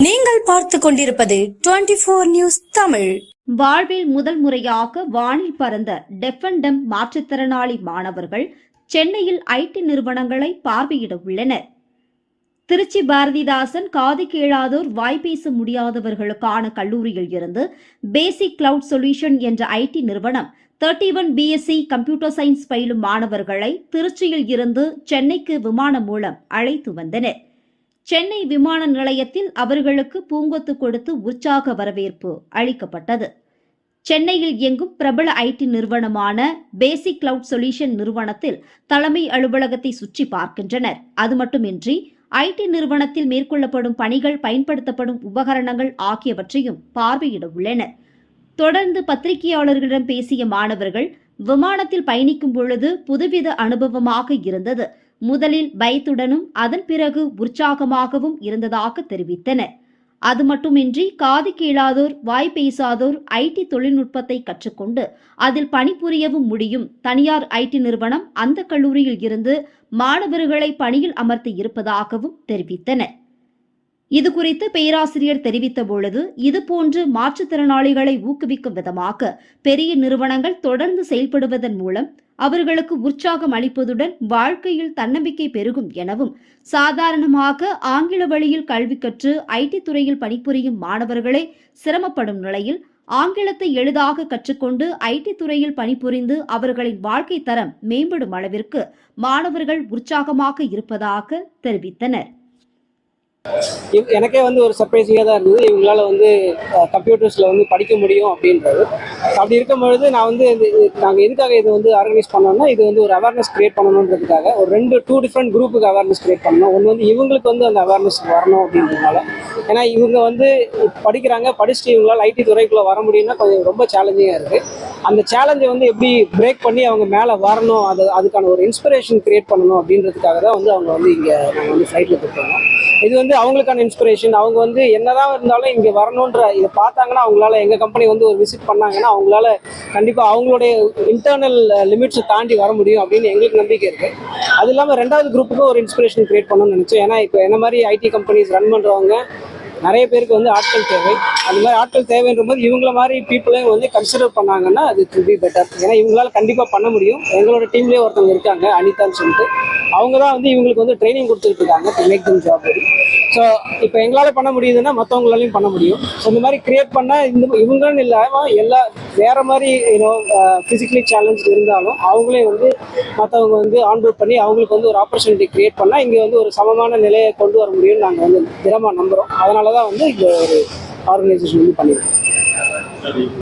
நீங்கள் பார்த்து கொண்டிருப்பது 24 நியூஸ் தமிழ். வாழ்வில் முதல் முறையாக வானில் பறந்த டெஃப் அண்ட் டம்ப் மாற்றுத்திறனாளி மாணவர்கள் சென்னையில் ஐடி நிறுவனங்களை பார்வையிட உள்ளனர். திருச்சி பாரதிதாசன் காது கேளாதோர் வாய்ப்பேச முடியாதவர்களுக்கான கல்லூரியில் இருந்து பேசிக் கிளவுட் சொல்யூஷன் என்ற ஐடி நிறுவனம் 31 பிஎஸ்சி கம்ப்யூட்டர் சயின்ஸ் பயிலும் மாணவர்களை திருச்சியில் இருந்து சென்னைக்கு விமானம் மூலம் அழைத்து வந்தனர். சென்னை விமான நிலையத்தில் அவர்களுக்கு பூங்கொத்து கொடுத்து உற்சாக வரவேற்பு அளிக்கப்பட்டது. சென்னையில் இயங்கும் பிரபல ஐடி நிறுவனமான பேசிக் கிளவுட் சொல்யூஷன் நிறுவனத்தில் தலைமை அலுவலகத்தை சுற்றி பார்க்கின்றனர். அது மட்டுமின்றி ஐடி நிறுவனத்தில் மேற்கொள்ளப்படும் பணிகள், பயன்படுத்தப்படும் உபகரணங்கள் ஆகியவற்றையும் பார்வையிட உள்ளனர். தொடர்ந்து பத்திரிகையாளர்களிடம் பேசிய மாணவர்கள், விமானத்தில் பயணிக்கும் பொழுது புதுவித அனுபவமாக இருந்தது. முதலில் பயத்துடனும் அதன் பிறகு உற்சாகமாகவும் இருந்ததாக தெரிவித்தனர். அது மட்டுமின்றி காது கேளாதோர், வாய் பேசாதோர் ஐடி தொழில்நுட்பத்தை கற்றுக்கொண்டு அதில் பணிபுரியவும் முடியும். தனியார் ஐடி நிறுவனம் அந்த கல்லூரியில் இருந்து மாணவர்களை பணியில் அமர்த்தி இருப்பதாகவும் தெரிவித்தனர். இதுகுறித்து பேராசிரியர் தெரிவித்த பொழுது, இதுபோன்று மாற்றுத்திறனாளிகளை ஊக்குவிக்கும் விதமாக பெரிய நிறுவனங்கள் தொடர்ந்து செயல்படுவதன் மூலம் அவர்களுக்கு உற்சாகம் அளிப்பதுடன் வாழ்க்கையில் தன்னம்பிக்கை பெருகும் எனவும், சாதாரணமாக ஆங்கில வழியில் கல்வி கற்று ஐடி துறையில் பணிபுரியும் மாணவர்களே சிரமப்படும் நிலையில் ஆங்கிலத்தை எளிதாக கற்றுக்கொண்டு ஐடி துறையில் பணிபுரிந்து அவர்களின் வாழ்க்கை தரம் மேம்படும் அளவிற்கு மாணவர்கள் உற்சாகமாக இருப்பதாக தெரிவித்தனர். எனக்கே ஒரு சர்ப்ரைசிங்காக தான் இருந்தது. இவங்களால கம்ப்யூட்டர்ஸில் படிக்க முடியும் அப்படின்றது. அப்படி இருக்கும்பொழுது நான் நாங்கள் எதுக்காக இது ஆர்கனைஸ் பண்ணோம்னா, இது ஒரு அவேர்னஸ் கிரியேட் பண்ணணுன்றதுக்காக ஒரு டூ டிஃப்ரெண்ட் குரூப்புக்கு அவேர்னஸ் கிரியேட் பண்ணணும். ஒன்று இவங்களுக்கு அந்த அவேர்னஸ் வரணும் அப்படின்றதுனால. ஏன்னா இவங்க படிக்கிறாங்க, படிச்சுட்டு இவங்களால் ஐடி துறைக்குள்ளே வர முடியும்னா கொஞ்சம் ரொம்ப சேலஞ்சிங்காக இருக்குது. அந்த சேலஞ்சை எப்படி பிரேக் பண்ணி அவங்க மேலே வரணும், அதுக்கான ஒரு இன்ஸ்பிரேஷன் கிரியேட் பண்ணணும் அப்படின்றதுக்காக தான் அவங்க இங்கே நாங்கள் ஃப்ளைட்டில் கொடுத்தோம். இது அவங்களுக்கான இன்ஸ்பிரேஷன். அவங்க என்னதான் இருந்தாலும் இங்கே வரணுன்ற இதை பார்த்தாங்கன்னா, அவங்களால எங்கள் கம்பெனி ஒரு விசிட் பண்ணாங்கன்னா அவங்களால கண்டிப்பாக அவங்களுடைய இன்டர்னல் லிமிட்ஸை தாண்டி வர முடியும் அப்படின்னு எங்களுக்கு நம்பிக்கை இருக்குது. அது இல்லாமல் ரெண்டாவது குரூப்புக்கும் ஒரு இன்ஸ்பிரேஷன் கிரியேட் பண்ணணும்னு நினச்சோம். ஏன்னா இப்போ என்ன மாதிரி ஐடி கம்பெனிஸ் ரன் பண்ணுறவங்க நிறைய பேருக்கு ஆட்கள் தேவை. அந்த மாதிரி ஆட்கள் தேவைன்ற போது இவங்கள மாதிரி பீப்புளையும் கன்சிடர் பண்ணாங்கன்னா அது வில் பி பெட்டர். ஏன்னா இவங்களால கண்டிப்பாக பண்ண முடியும். எங்களோட டீம்லேயே ஒருத்தவங்க இருக்காங்க, அனிதான்னு சொல்லிட்டு. அவங்க தான் இவங்களுக்கு ட்ரைனிங் கொடுத்துட்டு இருக்காங்க to make them job. So இப்போ எங்களால் பண்ண முடியுதுன்னா மற்றவங்களாலையும் பண்ண முடியும். ஸோ இந்த மாதிரி கிரியேட் பண்ணால் இவங்கன்னு இல்லாமல் எல்லா வேறு மாதிரி ஃபிசிக்கலி சேலஞ்ச் இருந்தாலும் அவங்களே மற்றவங்க ஆன்போர்ட் பண்ணி அவங்களுக்கு ஒரு ஆப்பர்ச்சுனிட்டி கிரியேட் பண்ணால் இங்கே ஒரு சமமான நிலையை கொண்டு வர முடியும்னு நாங்கள் தினமாக நம்புகிறோம். அதனால தான் இந்த ஒரு ஆர்கனைசேஷன் பண்ணியிருக்கோம்.